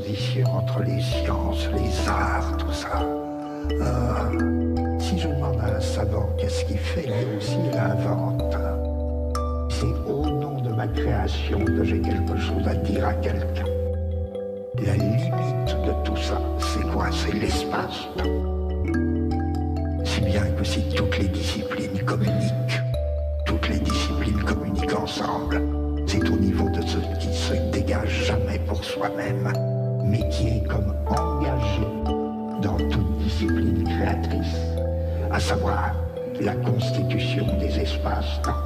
transition entre les sciences, les arts, tout ça. Si je demande à un savant qu'est-ce qu'il fait, lui aussi il invente. C'est au nom de ma création que j'ai quelque chose à dire à quelqu'un. La limite de tout ça, c'est quoi? C'est l'espace-temps. Si bien que si toutes les disciplines communiquent, toutes les disciplines communiquent ensemble, c'est au niveau de ce qui se dégage jamais pour soi-même, mais qui est comme engagé dans toute discipline créatrice, à savoir la constitution des espaces-temps.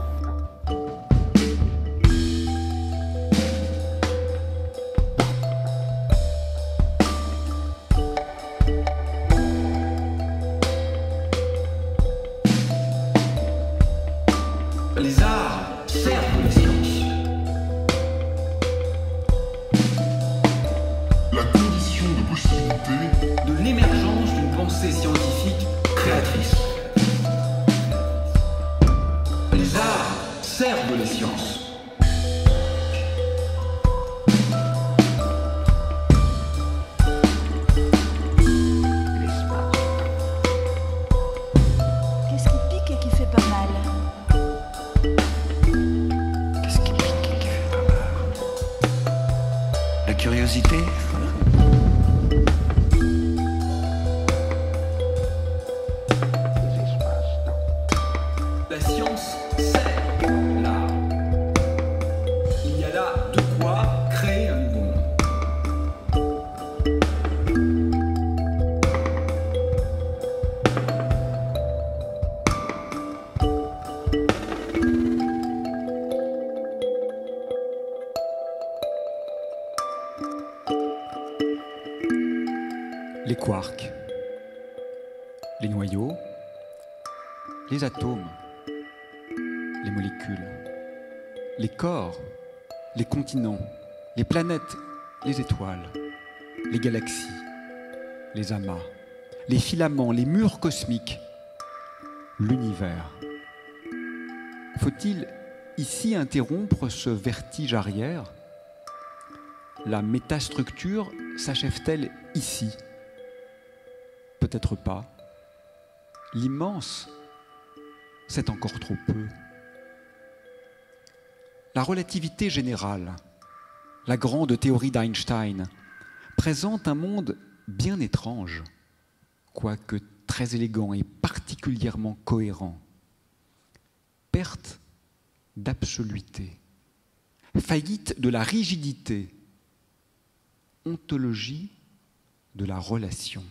Les arts servent les sciences. La condition de possibilité De l'émergence d'une pensée scientifique créatrice. Les arts servent les sciences. Qu'est-ce qui pique et qui fait pas mal? Qu'est-ce qui pique et qui fait pas mal? La curiosité. La science sert l'art. Il y a là de quoi créer un nouveau monde. Les quarks, les noyaux, les atomes, les molécules, les corps, les continents, les planètes, les étoiles, les galaxies, les amas, les filaments, les murs cosmiques, l'univers. Faut-il ici interrompre ce vertige arrière? La métastructure s'achève-t-elle ici? Peut-être pas. L'immense, c'est encore trop peu. La relativité générale, la grande théorie d'Einstein, présente un monde bien étrange, quoique très élégant et particulièrement cohérent. Perte d'absoluité, faillite de la rigidité, ontologie de la relation.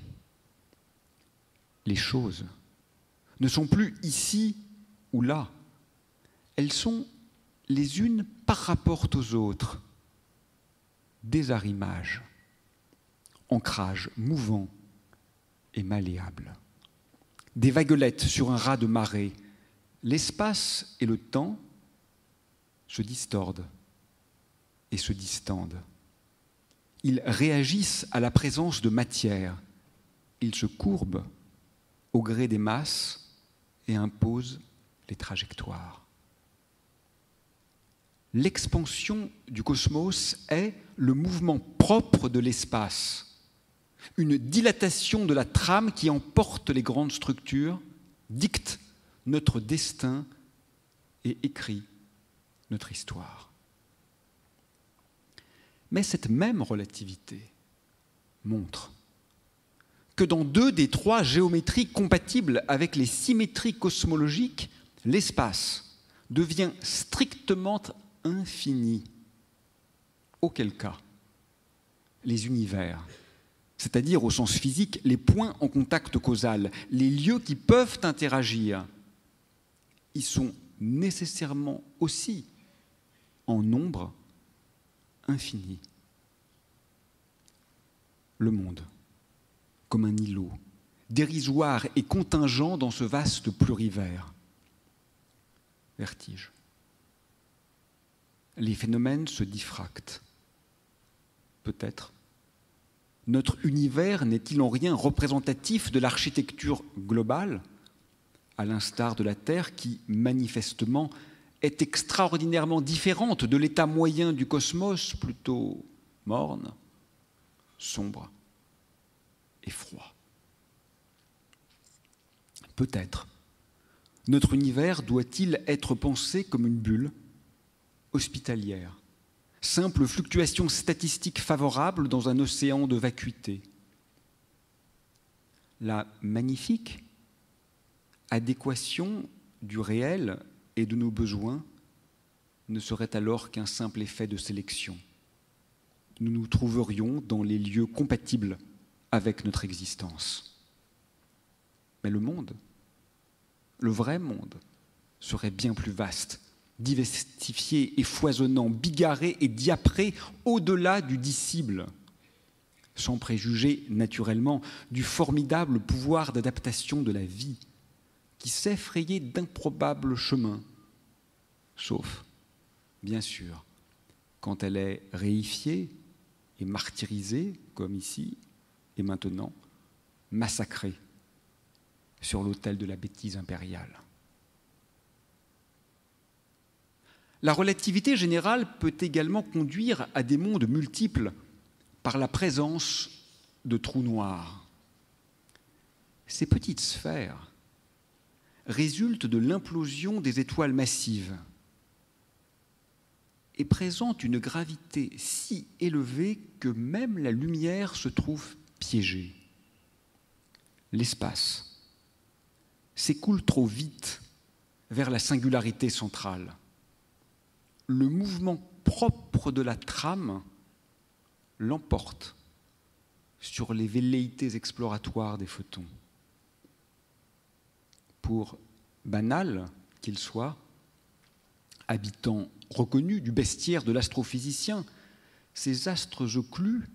Les choses ne sont plus ici ou là. Elles sont les unes par rapport aux autres. Désarrimage, ancrage mouvant et malléable. Des vaguelettes sur un raz de marée. L'espace et le temps se distordent et se distendent. Ils réagissent à la présence de matière. Ils se courbent au gré des masses et imposent les trajectoires. L'expansion du cosmos est le mouvement propre de l'espace, une dilatation de la trame qui emporte les grandes structures, dicte notre destin et écrit notre histoire. Mais cette même relativité montre que dans 2 des 3 géométries compatibles avec les symétries cosmologiques, l'espace devient strictement infini. Auquel cas, les univers, c'est-à-dire au sens physique, les points en contact causal, les lieux qui peuvent interagir, ils sont nécessairement aussi en nombre infini. Le monde, comme un îlot, dérisoire et contingent dans ce vaste plurivers. Vertige. Les phénomènes se diffractent. Peut-être. Notre univers n'est-il en rien représentatif de l'architecture globale, à l'instar de la Terre qui, manifestement, est extraordinairement différente de l'état moyen du cosmos, plutôt morne, sombre et froid. Peut-être notre univers doit-il être pensé comme une bulle hospitalière, simple fluctuation statistique favorable dans un océan de vacuité. La magnifique adéquation du réel et de nos besoins ne serait alors qu'un simple effet de sélection. Nous nous trouverions dans les lieux compatibles avec notre existence. Mais le monde, le vrai monde, serait bien plus vaste, diversifié et foisonnant, bigarré et diapré au-delà du disciple, sans préjuger naturellement du formidable pouvoir d'adaptation de la vie qui sait frayer d'improbables chemins, sauf, bien sûr, quand elle est réifiée et martyrisée, comme ici, et maintenant, massacrée sur l'autel de la bêtise impériale. La relativité générale peut également conduire à des mondes multiples par la présence de trous noirs. Ces petites sphères résultent de l'implosion des étoiles massives et présentent une gravité si élevée que même la lumière se trouve piégée. L'espace s'écoule trop vite vers la singularité centrale. Le mouvement propre de la trame l'emporte sur les velléités exploratoires des photons. Pour banal qu'il soit, habitant reconnu du bestiaire de l'astrophysicien, ces astres occlus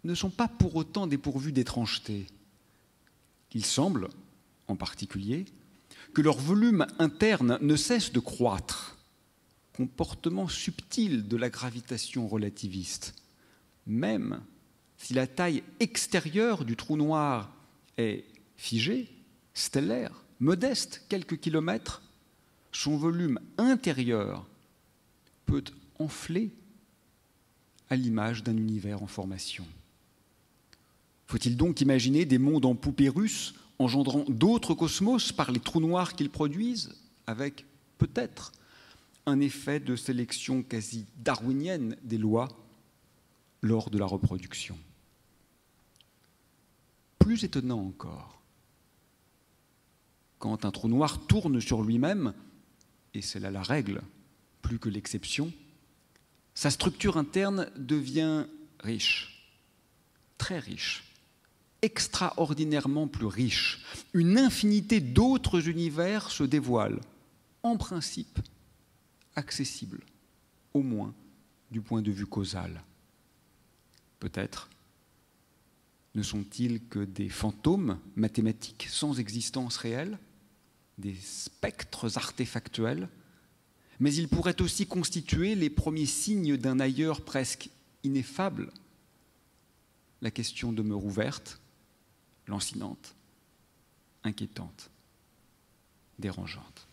ne sont pas pour autant dépourvus d'étrangeté. Il semble, en particulier, que leur volume interne ne cesse de croître, comportement subtil de la gravitation relativiste. Même si la taille extérieure du trou noir est figée, stellaire, modeste, quelques kilomètres, son volume intérieur peut enfler à l'image d'un univers en formation. Faut-il donc imaginer des mondes en poupées russes engendrant d'autres cosmos par les trous noirs qu'ils produisent, avec peut-être un effet de sélection quasi darwinienne des lois lors de la reproduction. Plus étonnant encore, quand un trou noir tourne sur lui-même, et c'est là la règle plus que l'exception, sa structure interne devient riche, très riche, extraordinairement plus riche. Une infinité d'autres univers se dévoilent, en principe accessibles, au moins du point de vue causal. Peut-être ne sont-ils que des fantômes mathématiques sans existence réelle, des spectres artefactuels, mais ils pourraient aussi constituer les premiers signes d'un ailleurs presque ineffable. La question demeure ouverte, lancinante, inquiétante, dérangeante.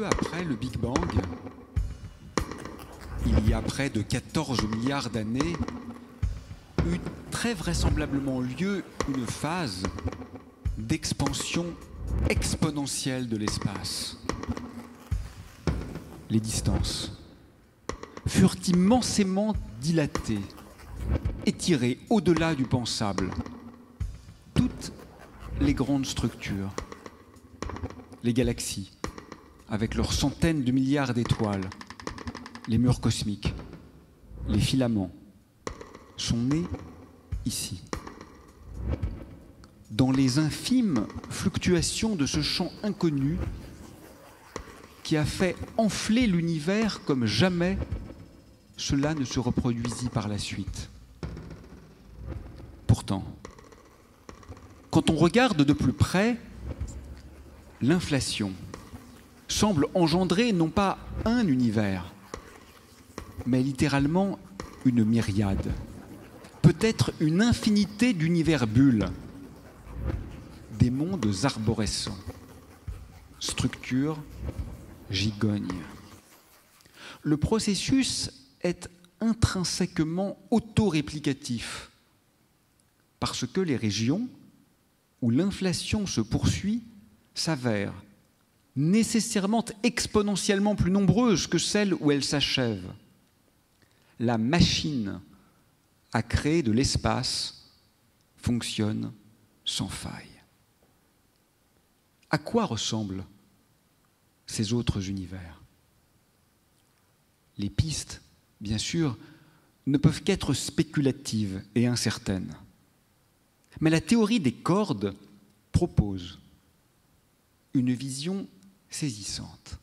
peu après le Big Bang, il y a près de 14 milliards d'années, eut très vraisemblablement lieu une phase d'expansion exponentielle de l'espace. Les distances furent immensément dilatées, étirées au-delà du pensable. Toutes les grandes structures, les galaxies, avec leurs centaines de milliards d'étoiles, les murs cosmiques, les filaments, sont nés ici. Dans les infimes fluctuations de ce champ inconnu qui a fait enfler l'univers comme jamais cela ne se reproduisit par la suite. Pourtant, quand on regarde de plus près, l'inflation semble engendrer non pas un univers, mais littéralement une myriade, peut-être une infinité d'univers bulles, des mondes arborescents, structures, gigognes. Le processus est intrinsèquement autoréplicatif, parce que les régions où l'inflation se poursuit s'avèrent nécessairement exponentiellement plus nombreuses que celles où elle s'achève. La machine à créer de l'espace fonctionne sans faille. À quoi ressemblent ces autres univers? Les pistes, bien sûr, ne peuvent qu'être spéculatives et incertaines. Mais la théorie des cordes propose une vision saisissante.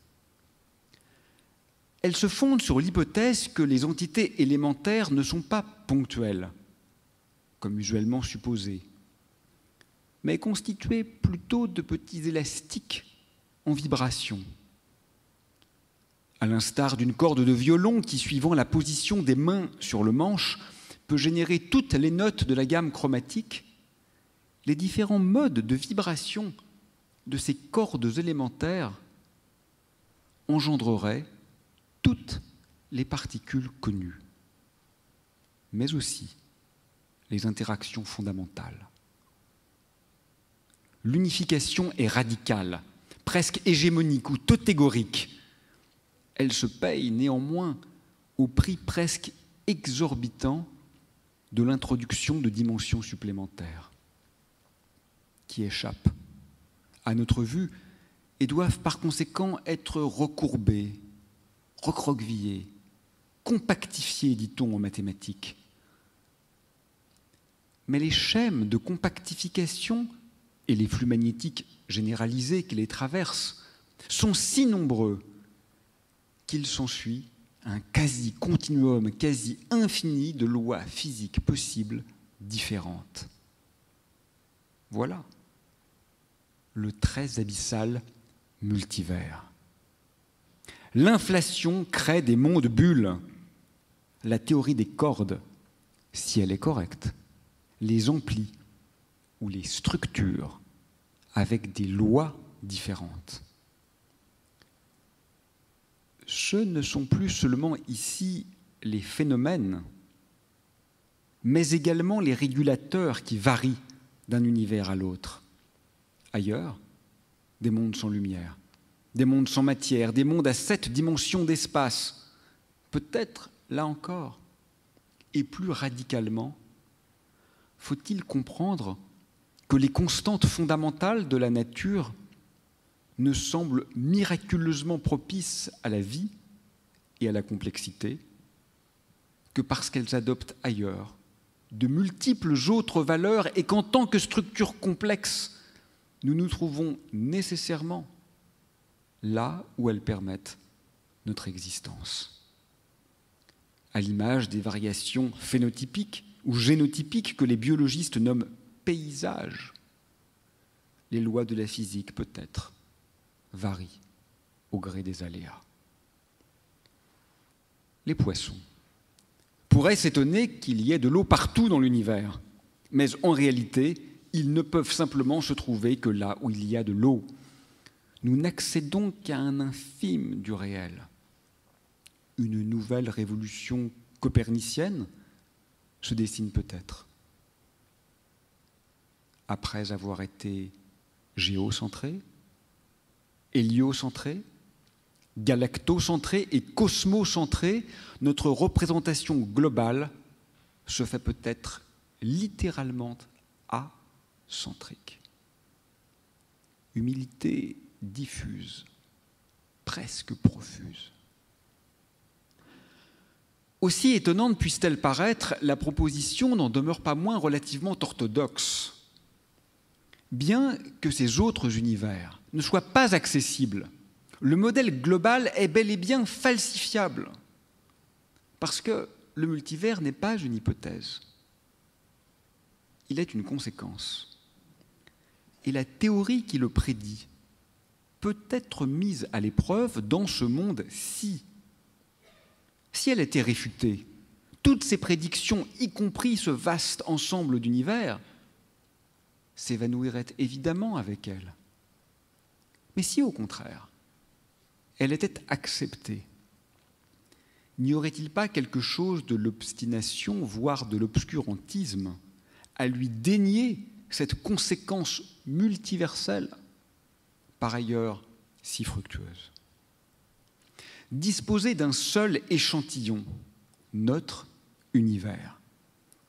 Elle se fonde sur l'hypothèse que les entités élémentaires ne sont pas ponctuelles, comme usuellement supposé, mais constituées plutôt de petits élastiques en vibration. À l'instar d'une corde de violon qui, suivant la position des mains sur le manche, peut générer toutes les notes de la gamme chromatique, les différents modes de vibration de ces cordes élémentaires engendreraient toutes les particules connues, mais aussi les interactions fondamentales. L'unification est radicale, presque hégémonique ou totégorique. Elle se paye néanmoins au prix presque exorbitant de l'introduction de dimensions supplémentaires qui échappent à notre vue et doivent par conséquent être recourbées, recroquevillées, compactifiées, dit-on en mathématiques. Mais les schèmes de compactification et les flux magnétiques généralisés qui les traversent sont si nombreux qu'il s'ensuit un quasi-continuum, quasi-infini de lois physiques possibles différentes. Voilà le très abyssal multivers. L'inflation crée des mondes bulles. La théorie des cordes, si elle est correcte, les emplit ou les structure avec des lois différentes. Ce ne sont plus seulement ici les phénomènes, mais également les régulateurs qui varient d'un univers à l'autre. Ailleurs, des mondes sans lumière, des mondes sans matière, des mondes à 7 dimensions d'espace. Peut-être, là encore, et plus radicalement, faut-il comprendre que les constantes fondamentales de la nature ne semblent miraculeusement propices à la vie et à la complexité que parce qu'elles adoptent ailleurs de multiples autres valeurs et qu'en tant que structure complexe, nous nous trouvons nécessairement là où elles permettent notre existence. À l'image des variations phénotypiques ou génotypiques que les biologistes nomment paysages, les lois de la physique, peut-être, varient au gré des aléas. Les poissons pourraient s'étonner qu'il y ait de l'eau partout dans l'univers, mais en réalité, ils ne peuvent simplement se trouver que là où il y a de l'eau. nous n'accédons qu'à un infime du réel. Une nouvelle révolution copernicienne se dessine peut-être. Après avoir été géocentré, héliocentré, galactocentré et cosmocentré, notre représentation globale se fait peut-être littéralement acentrique. Humilité diffuse, presque profuse. Aussi étonnante puisse-t-elle paraître, la proposition n'en demeure pas moins relativement orthodoxe. Bien que ces autres univers ne soient pas accessibles, le modèle global est bel et bien falsifiable, parce que le multivers n'est pas une hypothèse, il est une conséquence. Et la théorie qui le prédit peut être mise à l'épreuve dans ce monde si elle était réfutée, toutes ces prédictions, y compris ce vaste ensemble d'univers, s'évanouiraient évidemment avec elle. Mais si, au contraire, elle était acceptée, n'y aurait-il pas quelque chose de l'obstination, voire de l'obscurantisme, à lui dénier cette conséquence multiverselle, par ailleurs si fructueuse? Disposer d'un seul échantillon, notre univers,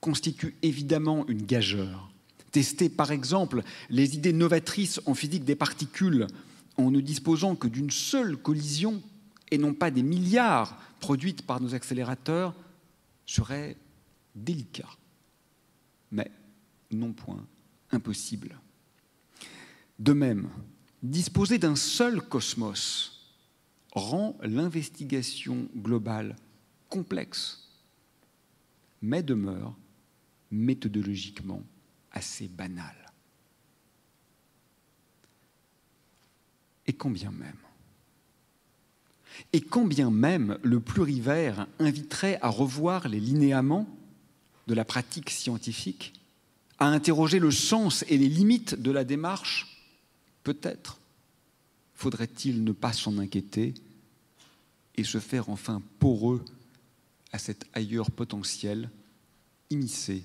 constitue évidemment une gageure. Tester par exemple les idées novatrices en physique des particules en ne disposant que d'une seule collision et non pas des milliards produites par nos accélérateurs serait délicat, mais non point impossible. De même, disposer d'un seul cosmos rend l'investigation globale complexe, mais demeure méthodologiquement assez banale. Et quand bien même le plurivers inviterait à revoir les linéaments de la pratique scientifique, à interroger le sens et les limites de la démarche, peut-être faudrait-il ne pas s'en inquiéter et se faire enfin poreux à cet ailleurs potentiel immiscé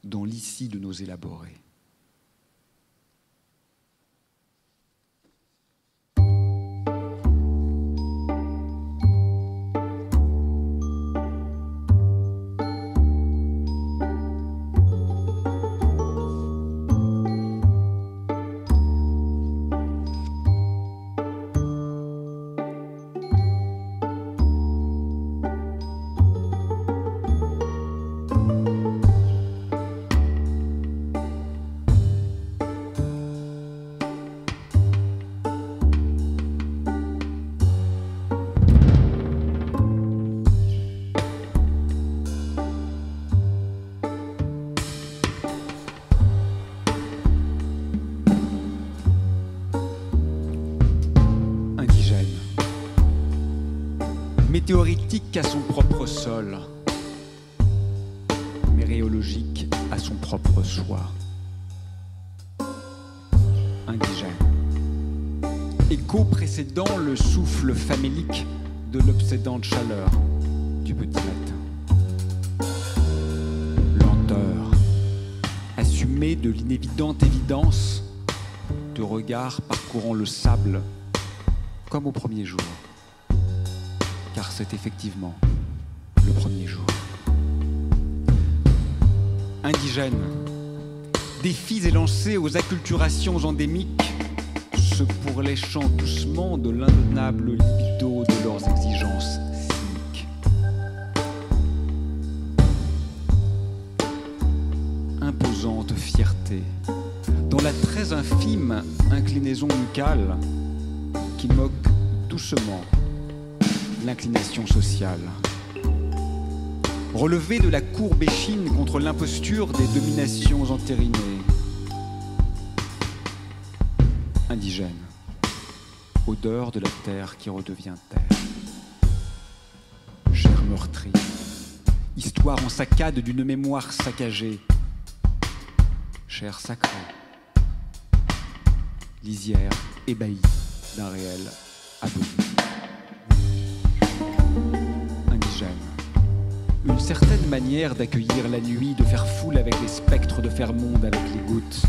dans l'ici de nos élaborés. Météoritique à son propre sol, méréologique à son propre choix. Indigène. Écho précédant le souffle famélique de l'obsédante chaleur du petit matin. Lenteur, assumée de l'inévidente évidence de regards parcourant le sable comme au premier jour. Car c'est effectivement le premier jour. Indigène, défis élancés aux acculturations endémiques, se pourléchant doucement de l'indéniable libido de leurs exigences cyniques. Imposante fierté, dans la très infime inclinaison nucale qui moque doucement l'inclination sociale. Relevé de la courbe échine contre l'imposture des dominations entérinées. Indigène, odeur de la terre qui redevient terre. Chair meurtrie, histoire en saccade d'une mémoire saccagée. Chair sacrée, lisière ébahie. d'un réel aboli. Indigène. Une certaine manière d'accueillir la nuit, de faire foule avec les spectres, de faire monde avec les gouttes.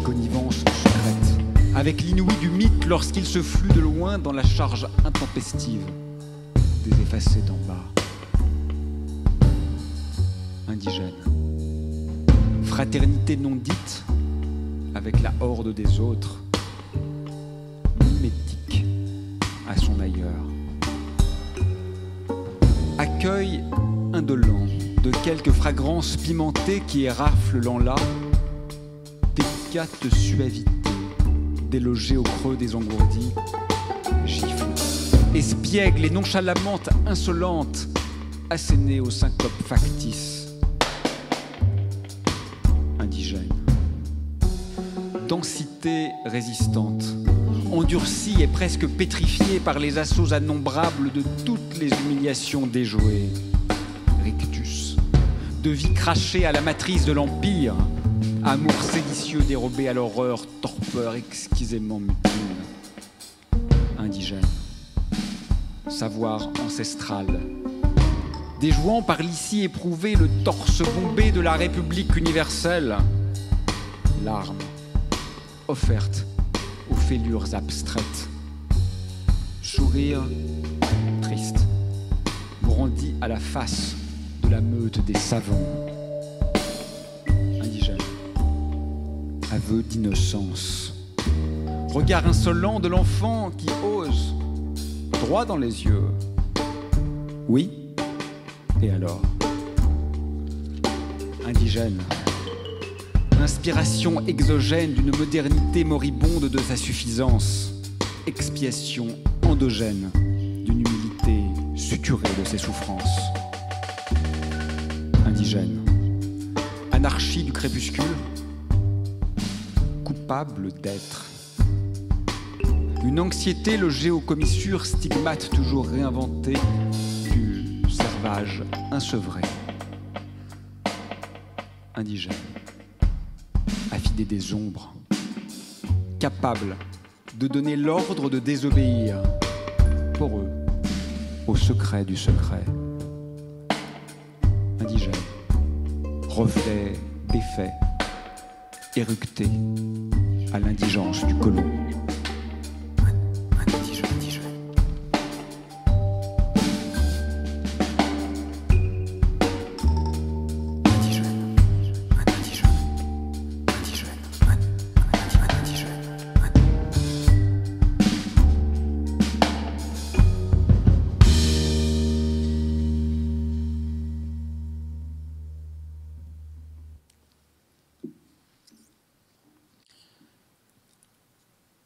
Connivence secrète, avec l'inouï du mythe lorsqu'il se flue de loin dans la charge intempestive des effacés d'en bas. Indigène. Fraternité non dite avec la horde des autres, mimétique à son ailleurs. Accueil indolent de quelques fragrances pimentées qui éraflent l'enlat, délicate suavité délogée au creux des engourdis, gifle, espiègle et nonchalammente insolente, assénée aux syncopes factices. Indigène. Densité résistante, endurcie et presque pétrifiée par les assauts innombrables de toutes les humiliations déjouées. Rictus, de vie crachée à la matrice de l'Empire, amour séditieux dérobé à l'horreur, torpeur exquisément mutine. Indigène. Savoir ancestral, déjouant par l'ici éprouvé le torse bombé de la République universelle. L'arme offerte aux fêlures abstraites. Sourire triste, brandi à la face de la meute des savants. Indigène. Aveu d'innocence. Regard insolent de l'enfant qui ose, droit dans les yeux. Oui, et alors? Indigène. Inspiration exogène d'une modernité moribonde de sa suffisance. Expiation endogène d'une humilité suturée de ses souffrances. Indigène. Anarchie du crépuscule. Coupable d'être. Une anxiété logée aux commissures, stigmate toujours réinventé du servage insevré. Indigène. Affidé des ombres, capable de donner l'ordre de désobéir, pour eux, au secret du secret. Indigène, reflet défait, éructé à l'indigence du colon.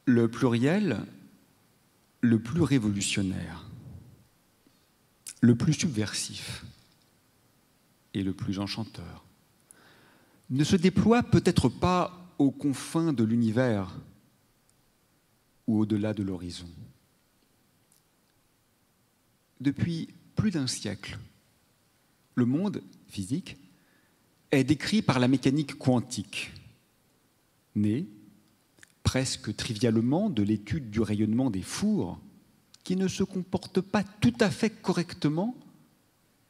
Le pluriel, le plus révolutionnaire, le plus subversif et le plus enchanteur, ne se déploie peut-être pas aux confins de l'univers ou au-delà de l'horizon. Depuis plus d'un siècle, le monde physique est décrit par la mécanique quantique, née presque trivialement de l'étude du rayonnement des fours, qui ne se comportent pas tout à fait correctement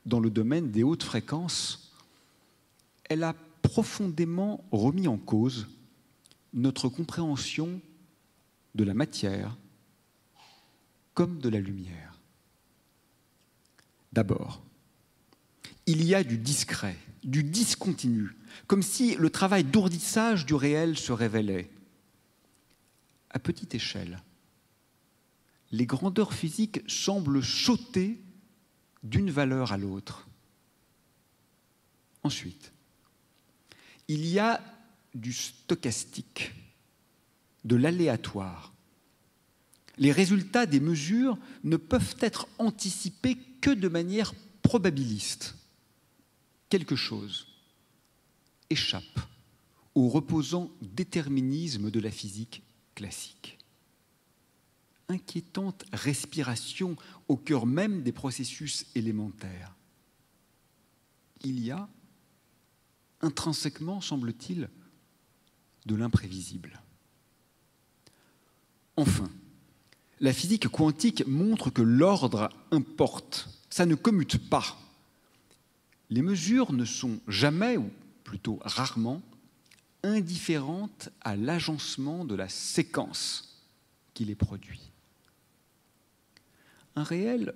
dans le domaine des hautes fréquences. Elle a profondément remis en cause notre compréhension de la matière comme de la lumière. D'abord, il y a du discret, du discontinu, comme si le travail d'ourdissage du réel se révélait. À petite échelle, les grandeurs physiques semblent sauter d'une valeur à l'autre. Ensuite, il y a du stochastique, de l'aléatoire. Les résultats des mesures ne peuvent être anticipés que de manière probabiliste. Quelque chose échappe au reposant déterminisme de la physique classique. Inquiétante respiration au cœur même des processus élémentaires. Il y a, intrinsèquement, semble-t-il, de l'imprévisible. Enfin, la physique quantique montre que l'ordre importe, ça ne commute pas. Les mesures ne sont jamais, ou plutôt rarement, indifférentes à l'agencement de la séquence qui les produit. Un réel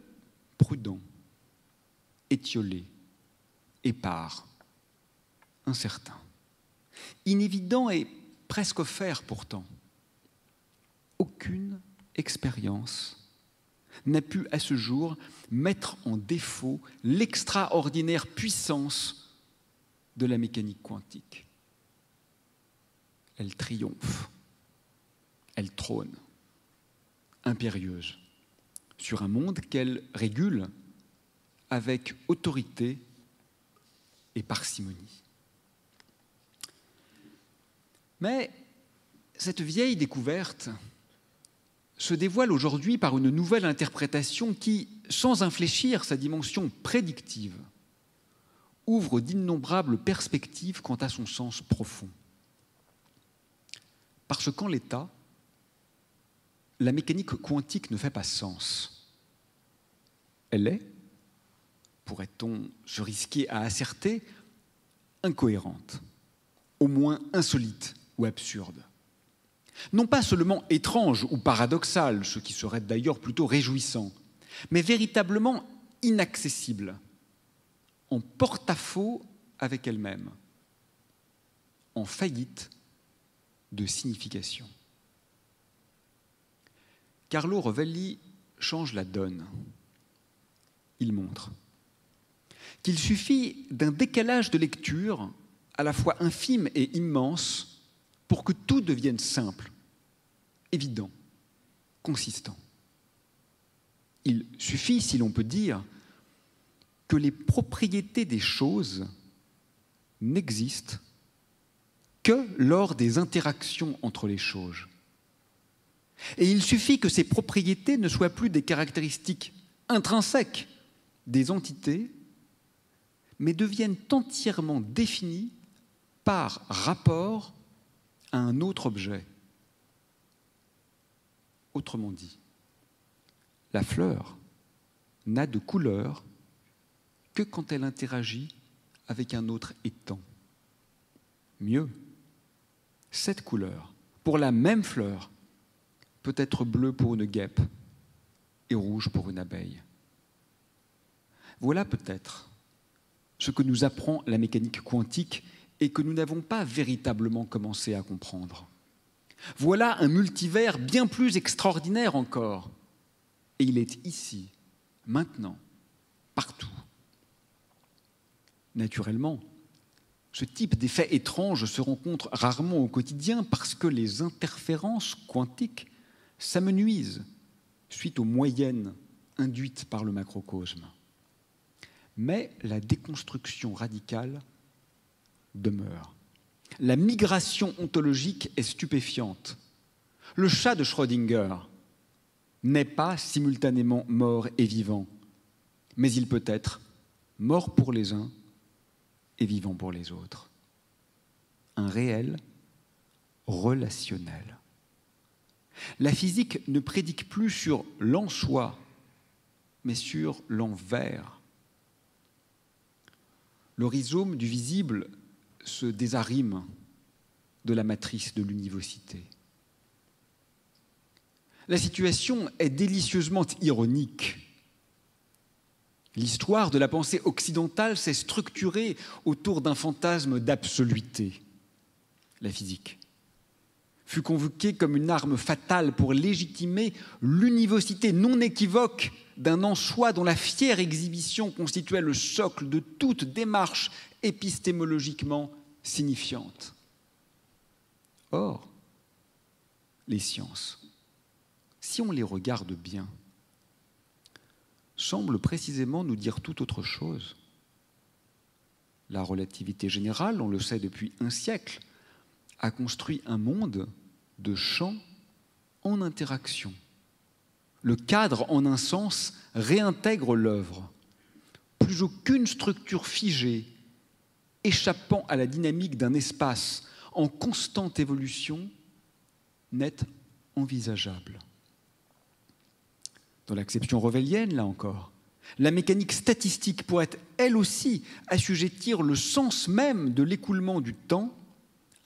prudent, étiolé, épars, incertain, inévident et presque offert pourtant. Aucune expérience n'a pu à ce jour mettre en défaut l'extraordinaire puissance de la mécanique quantique. Elle triomphe, elle trône, impérieuse, sur un monde qu'elle régule avec autorité et parcimonie. Mais cette vieille découverte se dévoile aujourd'hui par une nouvelle interprétation qui, sans infléchir sa dimension prédictive, ouvre d'innombrables perspectives quant à son sens profond. Parce qu'en l'état, la mécanique quantique ne fait pas sens. Elle est, pourrait-on se risquer à asserter, incohérente, au moins insolite ou absurde. Non pas seulement étrange ou paradoxale, ce qui serait d'ailleurs plutôt réjouissant, mais véritablement inaccessible, en porte-à-faux avec elle-même, en faillite de signification. Carlo Rovelli change la donne. Il montre qu'il suffit d'un décalage de lecture à la fois infime et immense pour que tout devienne simple, évident, consistant. Il suffit, si l'on peut dire, que les propriétés des choses n'existent que lors des interactions entre les choses. Et il suffit que ces propriétés ne soient plus des caractéristiques intrinsèques des entités, mais deviennent entièrement définies par rapport à un autre objet. Autrement dit, la fleur n'a de couleur que quand elle interagit avec un autre étang. Mieux, cette couleur, pour la même fleur, peut être bleue pour une guêpe et rouge pour une abeille. Voilà peut-être ce que nous apprend la mécanique quantique et que nous n'avons pas véritablement commencé à comprendre. Voilà un multivers bien plus extraordinaire encore. Et il est ici, maintenant, partout. Naturellement, ce type d'effet étrange se rencontre rarement au quotidien parce que les interférences quantiques s'amenuisent suite aux moyennes induites par le macrocosme. Mais la déconstruction radicale demeure. La migration ontologique est stupéfiante. Le chat de Schrödinger n'est pas simultanément mort et vivant, mais il peut être mort pour les uns et vivant pour les autres. Un réel relationnel. La physique ne prédique plus sur l'en-soi, mais sur l'envers. Le rhizome du visible se désarime de la matrice de l'univocité. La situation est délicieusement ironique. L'histoire de la pensée occidentale s'est structurée autour d'un fantasme d'absoluité. La physique fut convoquée comme une arme fatale pour légitimer l'univocité non équivoque d'un en-soi dont la fière exhibition constituait le socle de toute démarche épistémologiquement signifiante. Or, les sciences, si on les regarde bien, semblent précisément nous dire tout autre chose. La relativité générale, on le sait depuis un siècle, a construit un monde de champs en interaction. Le cadre, en un sens, réintègre l'œuvre. Plus aucune structure figée, échappant à la dynamique d'un espace en constante évolution, n'est envisageable. Dans l'acception revélienne, là encore, la mécanique statistique pourrait, elle aussi, assujettir le sens même de l'écoulement du temps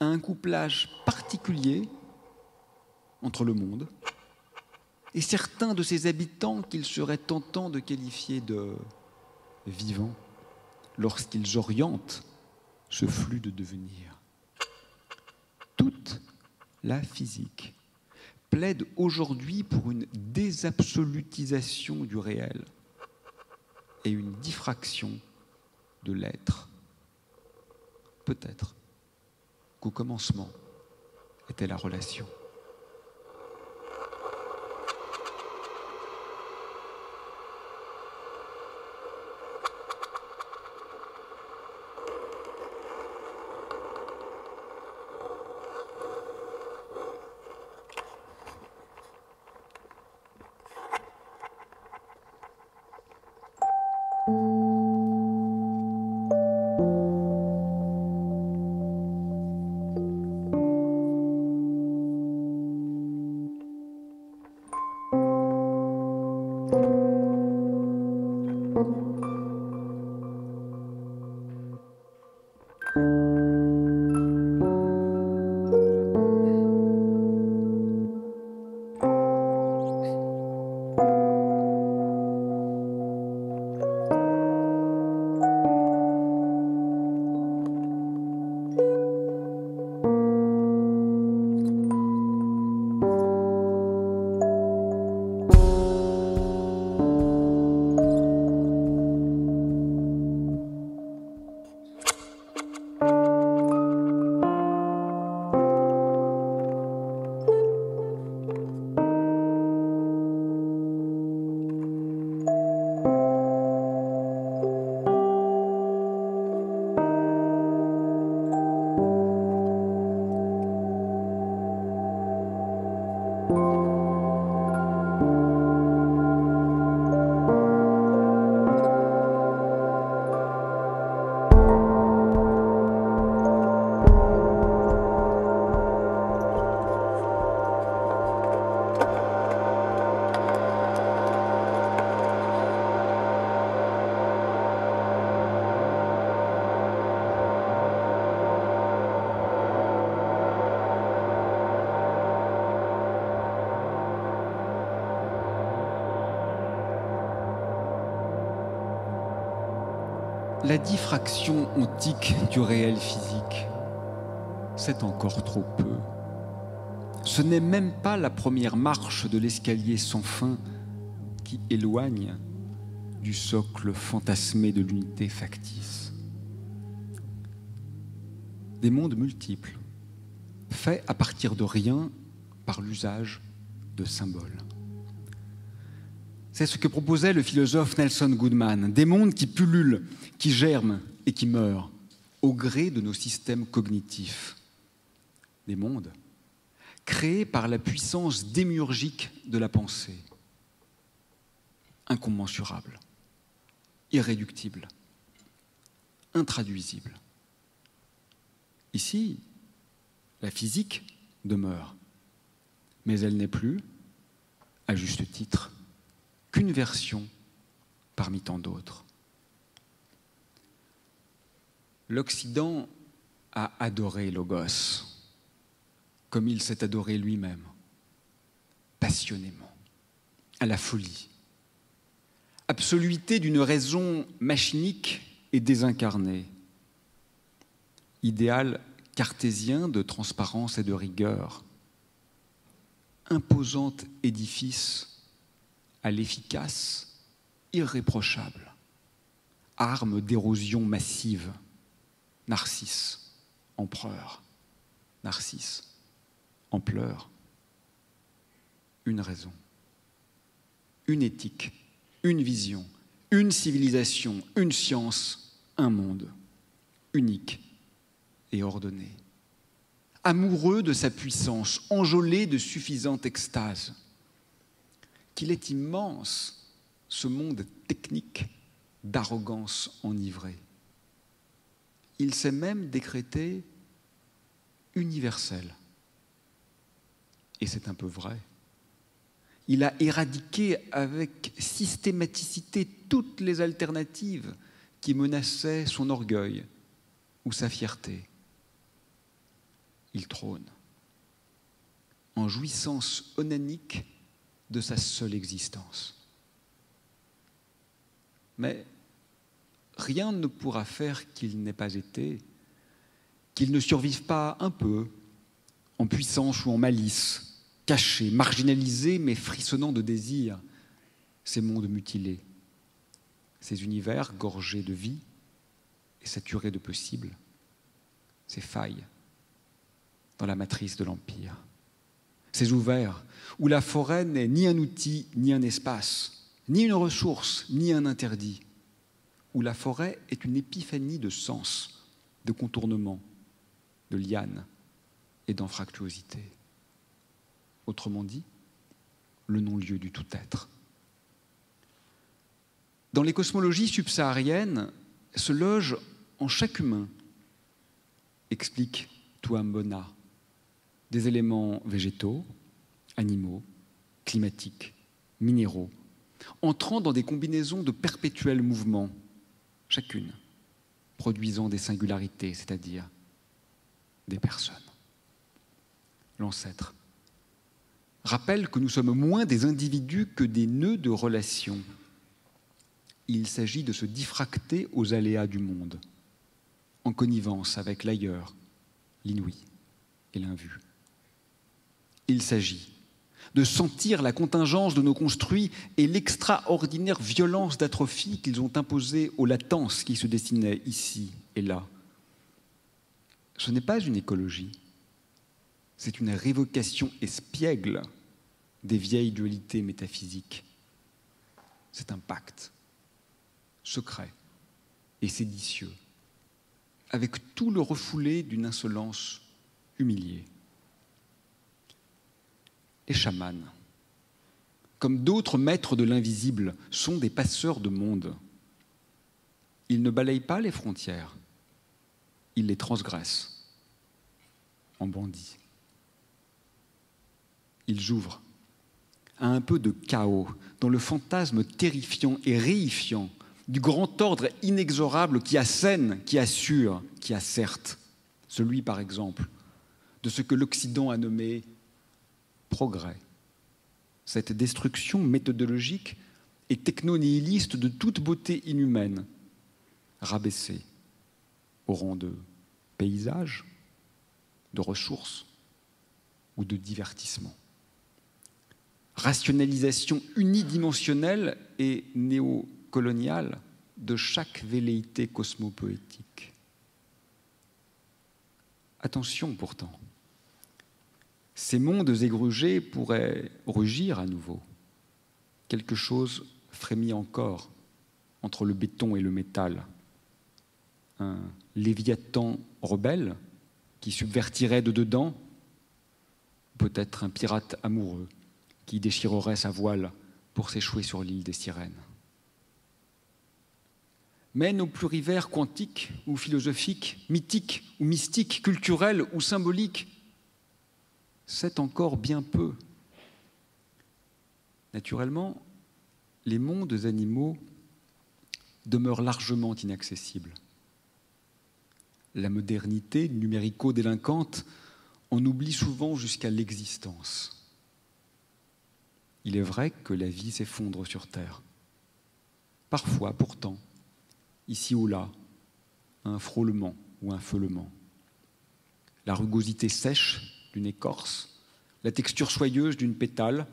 à un couplage particulier entre le monde et certains de ses habitants qu'il serait tentant de qualifier de vivants lorsqu'ils orientent ce flux de devenir. Toute la physique plaide aujourd'hui pour une désabsolutisation du réel et une diffraction de l'être. Peut-être qu'au commencement était la relation. La diffraction ontique du réel physique, c'est encore trop peu. Ce n'est même pas la première marche de l'escalier sans fin qui éloigne du socle fantasmé de l'unité factice. Des mondes multiples, faits à partir de rien par l'usage de symboles. C'est ce que proposait le philosophe Nelson Goodman, des mondes qui pullulent, qui germent et qui meurent au gré de nos systèmes cognitifs. Des mondes créés par la puissance démiurgique de la pensée, incommensurables, irréductibles, intraduisibles. Ici, la physique demeure, mais elle n'est plus, à juste titre, qu'une version parmi tant d'autres. L'Occident a adoré Logos, comme il s'est adoré lui-même, passionnément, à la folie. Absoluité d'une raison machinique et désincarnée, idéal cartésien de transparence et de rigueur, imposant édifice à l'efficace, irréprochable, arme d'érosion massive, Narcisse, empereur, Narcisse, en pleurs. Une raison, une éthique, une vision, une civilisation, une science, un monde, unique et ordonné. Amoureux de sa puissance, enjôlé de suffisante extase. Qu'il est immense, ce monde technique d'arrogance enivrée. Il s'est même décrété universel, et c'est un peu vrai. Il a éradiqué avec systématicité toutes les alternatives qui menaçaient son orgueil ou sa fierté. Il trône en jouissance onanique de sa seule existence. Mais rien ne pourra faire qu'il n'ait pas été, qu'il ne survive pas un peu, en puissance ou en malice, caché, marginalisé, mais frissonnant de désir, ces mondes mutilés, ces univers gorgés de vie et saturés de possibles, ces failles dans la matrice de l'Empire, ces ouverts où la forêt n'est ni un outil, ni un espace, ni une ressource, ni un interdit, où la forêt est une épiphanie de sens, de contournement, de lianes et d'anfractuosité. Autrement dit, le non-lieu du tout-être. Dans les cosmologies subsahariennes se loge en chaque humain, explique Tuam Bona, des éléments végétaux, animaux, climatiques, minéraux, entrant dans des combinaisons de perpétuels mouvements, chacune produisant des singularités, c'est-à-dire des personnes. L'ancêtre rappelle que nous sommes moins des individus que des nœuds de relations. Il s'agit de se diffracter aux aléas du monde, en connivence avec l'ailleurs, l'inouï et l'invu. Il s'agit de sentir la contingence de nos construits et l'extraordinaire violence d'atrophie qu'ils ont imposée aux latences qui se dessinaient ici et là. Ce n'est pas une écologie, c'est une révocation espiègle des vieilles dualités métaphysiques. C'est un pacte secret et séditieux, avec tout le refoulé d'une insolence humiliée. Les chamans, comme d'autres maîtres de l'invisible, sont des passeurs de monde. Ils ne balayent pas les frontières, ils les transgressent en bandits. Ils ouvrent à un peu de chaos dans le fantasme terrifiant et réifiant du grand ordre inexorable qui assène, qui assure, qui asserte, celui par exemple de ce que l'Occident a nommé progrès, cette destruction méthodologique et techno-nihiliste de toute beauté inhumaine, rabaissée au rang de paysage, de ressources ou de divertissement. Rationalisation unidimensionnelle et néocoloniale de chaque velléité cosmopoétique. Attention pourtant, ces mondes égrugés pourraient rugir à nouveau. Quelque chose frémit encore entre le béton et le métal. Un léviathan rebelle qui subvertirait de dedans, peut-être un pirate amoureux qui déchirerait sa voile pour s'échouer sur l'île des sirènes. Mais nos plurivers quantiques ou philosophiques, mythiques ou mystiques, culturels ou symboliques, c'est encore bien peu. Naturellement, les mondes animaux demeurent largement inaccessibles. La modernité numérico-délinquante en oublie souvent jusqu'à l'existence. Il est vrai que la vie s'effondre sur Terre. Parfois, pourtant, ici ou là, un frôlement ou un feulement. La rugosité sèche d'une écorce, la texture soyeuse d'une pétale,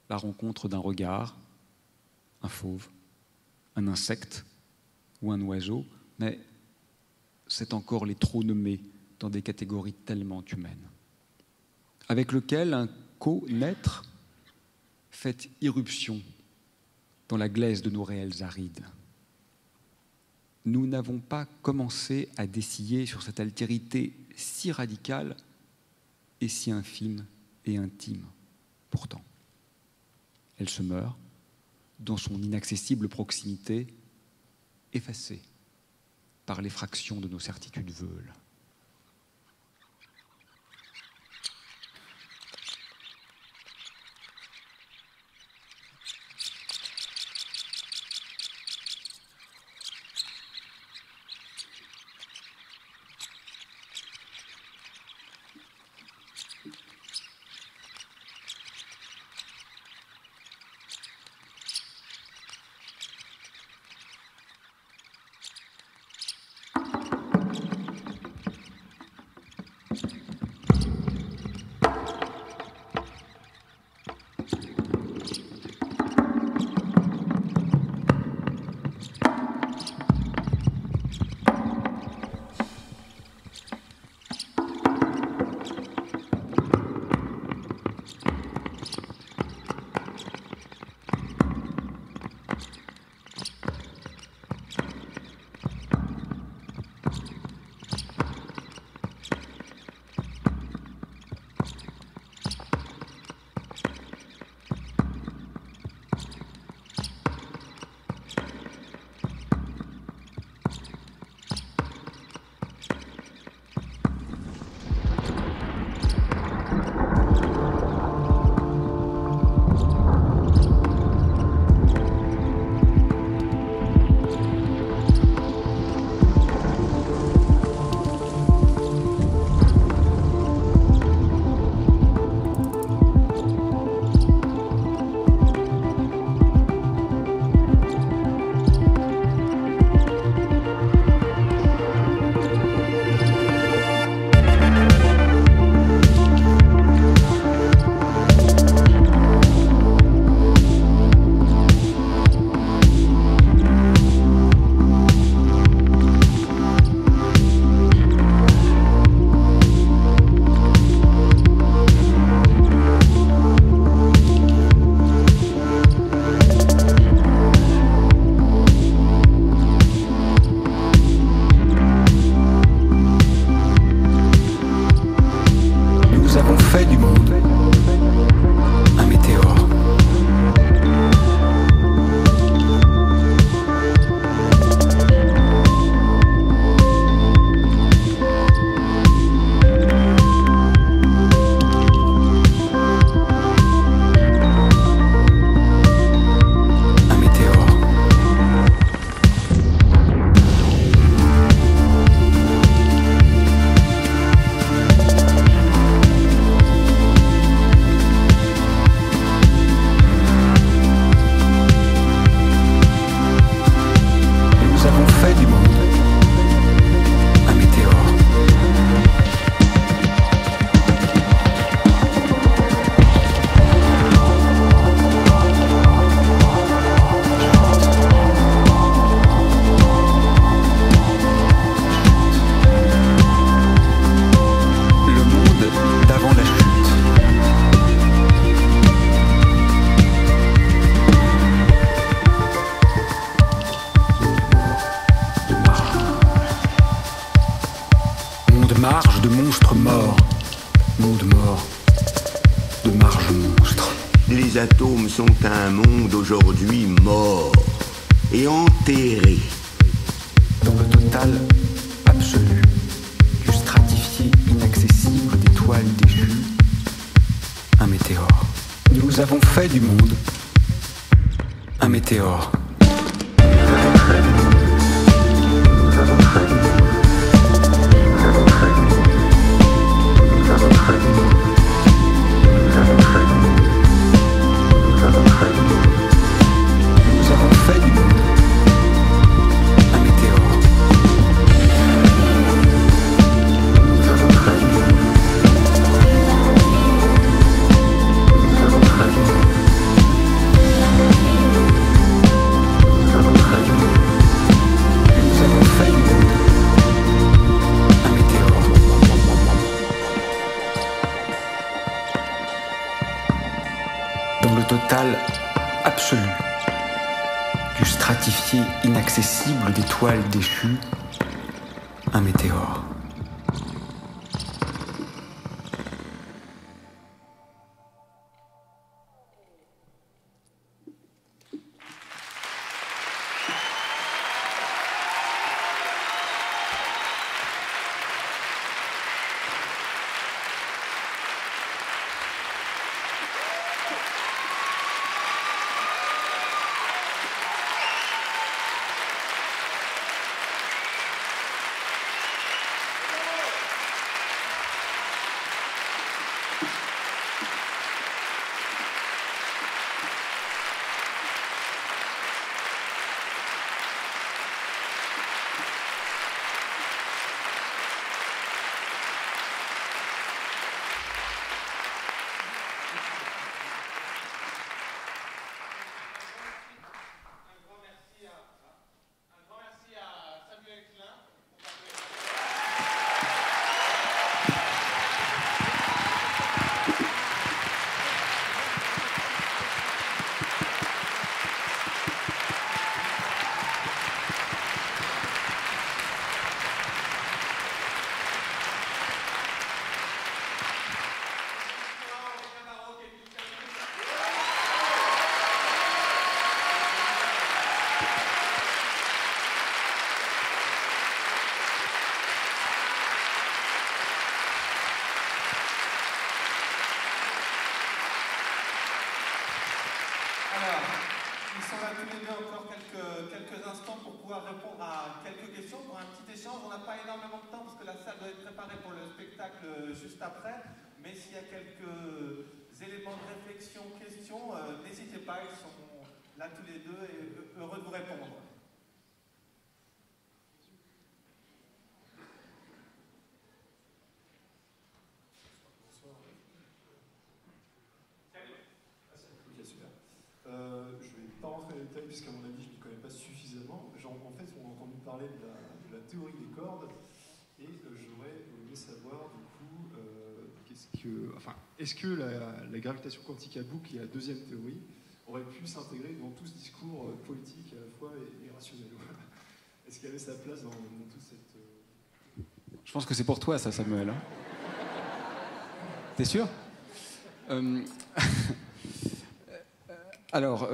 la rencontre d'un regard, un fauve, un insecte ou un oiseau, mais c'est encore les trop nommés dans des catégories tellement humaines, avec lequel un co-naître fait irruption dans la glaise de nos réels arides. Nous n'avons pas commencé à dessiller sur cette altérité si radicale et si infime et intime, pourtant. Elle se meurt dans son inaccessible proximité, effacée par l'effraction de nos certitudes veules. météore de marge monstre. Les atomes sont un monde aujourd'hui mort et enterré. Dans le total absolu du stratifié inaccessible d'étoiles déchues, un météore. Nous avons fait du monde un météore. Absolu du stratifié inaccessible d'étoiles déchues, un météore. Répondre à quelques questions pour un petit échange. On n'a pas énormément de temps parce que la salle doit être préparée pour le spectacle juste après. Mais s'il y a quelques éléments de réflexion, questions, n'hésitez pas, ils sont là tous les deux et heureux de vous répondre. Je ne vais pas rentrer dans les détails puisqu'à mon avis je ne m'y connais pas suffisamment. En fait, on a entendu parler de la théorie des cordes et j'aurais aimé savoir du coup est-ce que la gravitation quantique à boucle et la deuxième théorie auraient pu s'intégrer dans tout ce discours politique à la fois et rationnel. Est-ce qu'il y avait sa place dans toute cette... Je pense que c'est pour toi ça, Samuel. Hein. T'es sûr? Alors,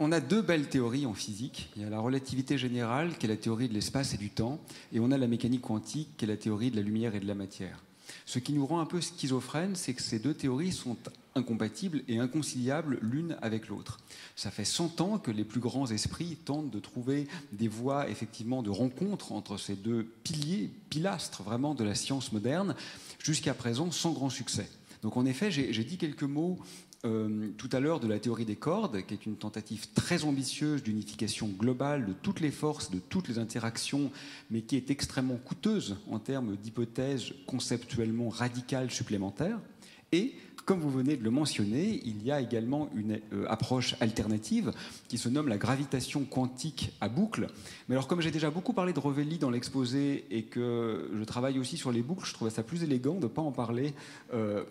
on a deux belles théories en physique. Il y a la relativité générale, qui est la théorie de l'espace et du temps, et on a la mécanique quantique, qui est la théorie de la lumière et de la matière. Ce qui nous rend un peu schizophrènes, c'est que ces deux théories sont incompatibles et inconciliables l'une avec l'autre. Ça fait 100 ans que les plus grands esprits tentent de trouver des voies effectivement de rencontre entre ces deux pilastres vraiment de la science moderne, jusqu'à présent sans grand succès. Donc en effet, j'ai dit quelques mots tout à l'heure de la théorie des cordes, qui est une tentative très ambitieuse d'unification globale de toutes les forces, de toutes les interactions, mais qui est extrêmement coûteuse en termes d'hypothèses conceptuellement radicales supplémentaires. Et, comme vous venez de le mentionner, il y a également une approche alternative qui se nomme la gravitation quantique à boucle. Mais alors, comme j'ai déjà beaucoup parlé de Rovelli dans l'exposé et que je travaille aussi sur les boucles, je trouvais ça plus élégant de ne pas en parler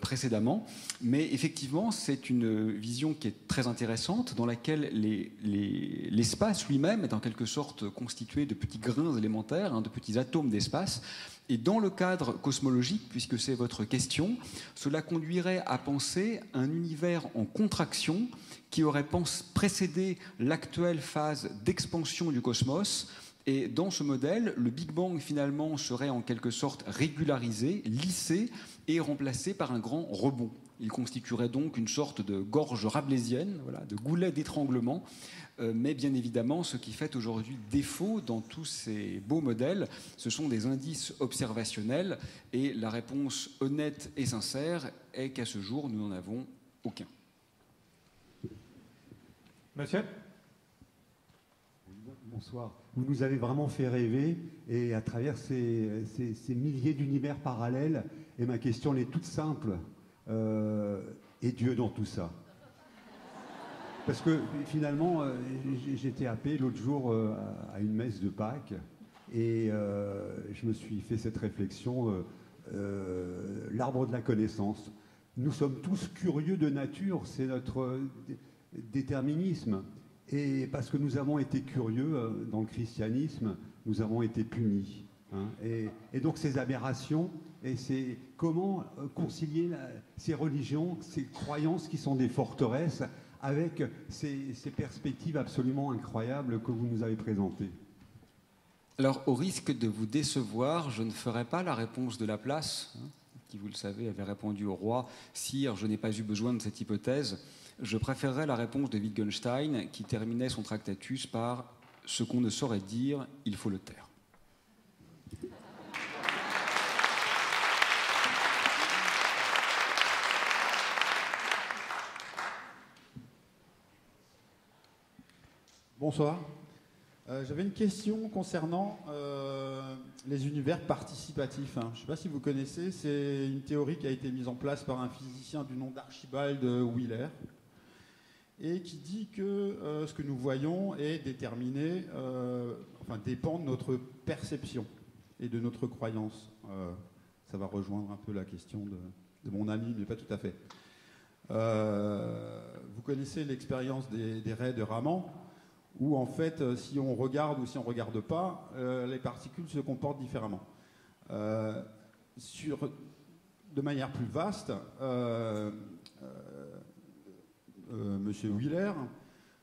précédemment. Mais effectivement, c'est une vision qui est très intéressante, dans laquelle l'espace lui-même est en quelque sorte constitué de petits grains élémentaires, de petits atomes d'espace, Et dans le cadre cosmologique, puisque c'est votre question, cela conduirait à penser un univers en contraction qui aurait précédé l'actuelle phase d'expansion du cosmos. Et dans ce modèle, le Big Bang finalement serait en quelque sorte régularisé, lissé et remplacé par un grand rebond. Il constituerait donc une sorte de gorge rabelaisienne, voilà, de goulet d'étranglement. Mais bien évidemment, ce qui fait aujourd'hui défaut dans tous ces beaux modèles, ce sont des indices observationnels. Et la réponse honnête et sincère est qu'à ce jour, nous n'en avons aucun. Monsieur ? Bonsoir. Vous nous avez vraiment fait rêver, et à travers ces milliers d'univers parallèles. Et ma question, elle est toute simple. Et Dieu dans tout ça? Parce que finalement, j'étais happé l'autre jour à une messe de Pâques, et je me suis fait cette réflexion, l'arbre de la connaissance. Nous sommes tous curieux de nature, c'est notre déterminisme. Et parce que nous avons été curieux dans le christianisme, nous avons été punis. Hein, et donc ces aberrations, et c'est comment concilier ces religions, ces croyances qui sont des forteresses, avec ces perspectives absolument incroyables que vous nous avez présentées. Alors, au risque de vous décevoir, je ne ferai pas la réponse de Laplace, qui, vous le savez, avait répondu au roi « Sire, je n'ai pas eu besoin de cette hypothèse ». Je préférerais la réponse de Wittgenstein, qui terminait son Tractatus par « Ce qu'on ne saurait dire, il faut le taire ». Bonsoir. J'avais une question concernant les univers participatifs. Je ne sais pas si vous connaissez, c'est une théorie qui a été mise en place par un physicien du nom d'Archibald Wheeler, et qui dit que ce que nous voyons est déterminé, dépend de notre perception et de notre croyance. Ça va rejoindre un peu la question de mon ami, mais pas tout à fait. Vous connaissez l'expérience des raies de Raman, où en fait, si on regarde ou si on ne regarde pas, les particules se comportent différemment. De manière plus vaste, Monsieur Wheeler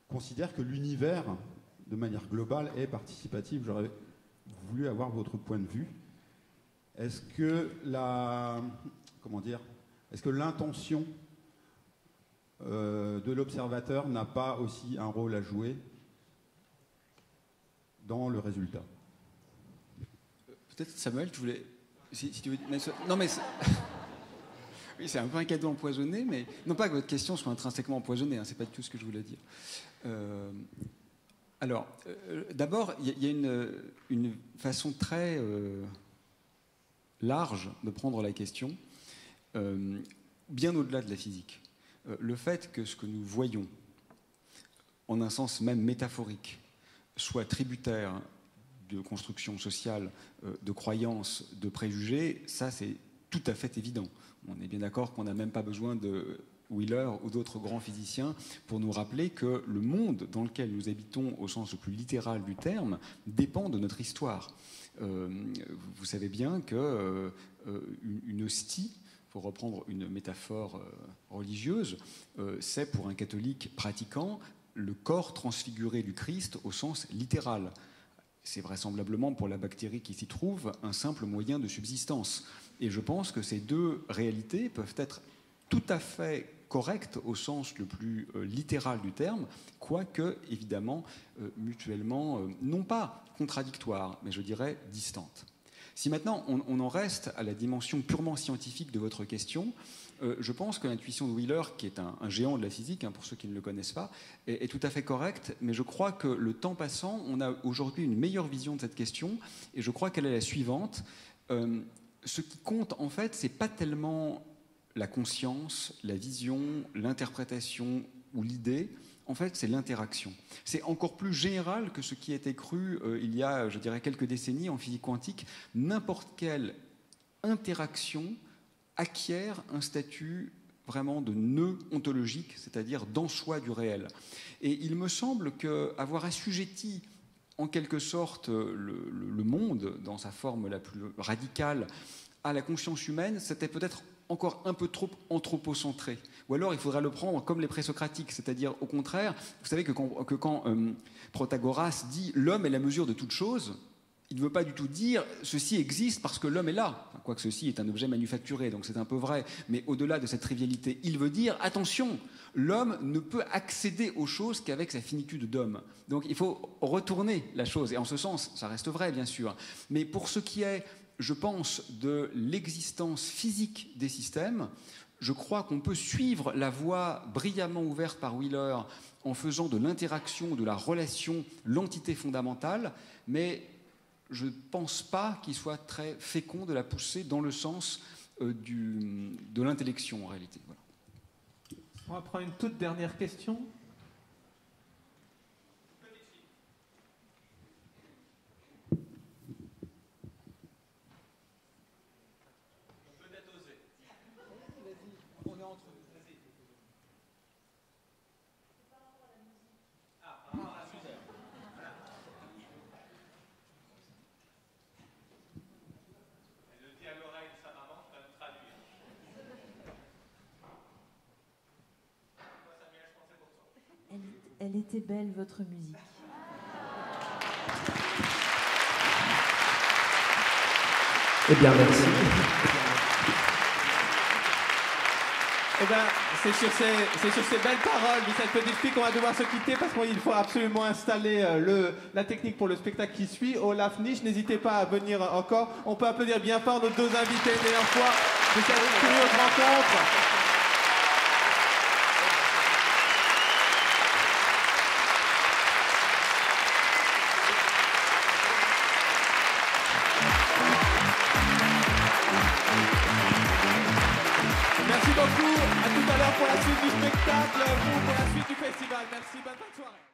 considère que l'univers, de manière globale, est participatif. J'aurais voulu avoir votre point de vue. Est-ce que l'intention de l'observateur n'a pas aussi un rôle à jouer dans le résultat? Peut-être, Samuel, tu voulais... Si tu veux... Non, mais... Oui, c'est un peu un cadeau empoisonné, mais... Non pas que votre question soit intrinsèquement empoisonnée, hein, c'est pas du tout ce que je voulais dire. D'abord, il y a une façon très large de prendre la question, bien au-delà de la physique. Le fait que ce que nous voyons, en un sens même métaphorique, soit tributaire de construction sociale, de croyances, de préjugés, ça c'est tout à fait évident. On est bien d'accord qu'on n'a même pas besoin de Wheeler ou d'autres grands physiciens pour nous rappeler que le monde dans lequel nous habitons, au sens le plus littéral du terme, dépend de notre histoire. Vous savez bien qu'une hostie, pour reprendre une métaphore religieuse, c'est pour un catholique pratiquant le corps transfiguré du Christ au sens littéral. C'est vraisemblablement pour la bactérie qui s'y trouve un simple moyen de subsistance. Et je pense que ces deux réalités peuvent être tout à fait correctes au sens le plus littéral du terme, quoique évidemment mutuellement, non pas contradictoires, mais je dirais distantes. Si maintenant on en reste à la dimension purement scientifique de votre question, je pense que l'intuition de Wheeler, qui est un géant de la physique, pour ceux qui ne le connaissent pas, est tout à fait correcte, mais je crois que le temps passant, on a aujourd'hui une meilleure vision de cette question, et je crois qu'elle est la suivante. Ce qui compte, en fait, c'est pas tellement la conscience, la vision, l'interprétation ou l'idée. En fait, c'est l'interaction. C'est encore plus général que ce qui était cru il y a, je dirais, quelques décennies en physique quantique. N'importe quelle interaction acquiert un statut vraiment de nœud ontologique, c'est-à-dire d'en soi du réel. Et il me semble qu'avoir assujetti en quelque sorte le monde, dans sa forme la plus radicale, à la conscience humaine, c'était peut-être encore un peu trop anthropocentré. Ou alors il faudrait le prendre comme les présocratiques, c'est-à-dire au contraire, vous savez que quand Protagoras dit « l'homme est la mesure de toute chose », il ne veut pas du tout dire « ceci existe parce que l'homme est là ». Enfin, quoique ceci est un objet manufacturé, donc c'est un peu vrai. Mais au-delà de cette trivialité, il veut dire « attention, l'homme ne peut accéder aux choses qu'avec sa finitude d'homme ». Donc il faut retourner la chose. Et en ce sens, ça reste vrai, bien sûr. Mais pour ce qui est, je pense, de l'existence physique des systèmes, je crois qu'on peut suivre la voie brillamment ouverte par Wheeler en faisant de l'interaction, de la relation, l'entité fondamentale, mais je ne pense pas qu'il soit très fécond de la pousser dans le sens de l'intellection, en réalité. Voilà. On va prendre une toute dernière question. Elle était belle, votre musique. Eh bien, merci. Eh bien, c'est sur ces belles paroles de cette petite fille qu'on va devoir se quitter parce qu'il faut absolument installer la technique pour le spectacle qui suit. Olaf Nisch, n'hésitez pas à venir encore. On peut applaudir bien fort nos deux invités une dernière fois de cette curieuse rencontre. Merci beaucoup, à tout à l'heure pour la suite du spectacle, vous pour la suite du festival. Merci, bonne fin de soirée.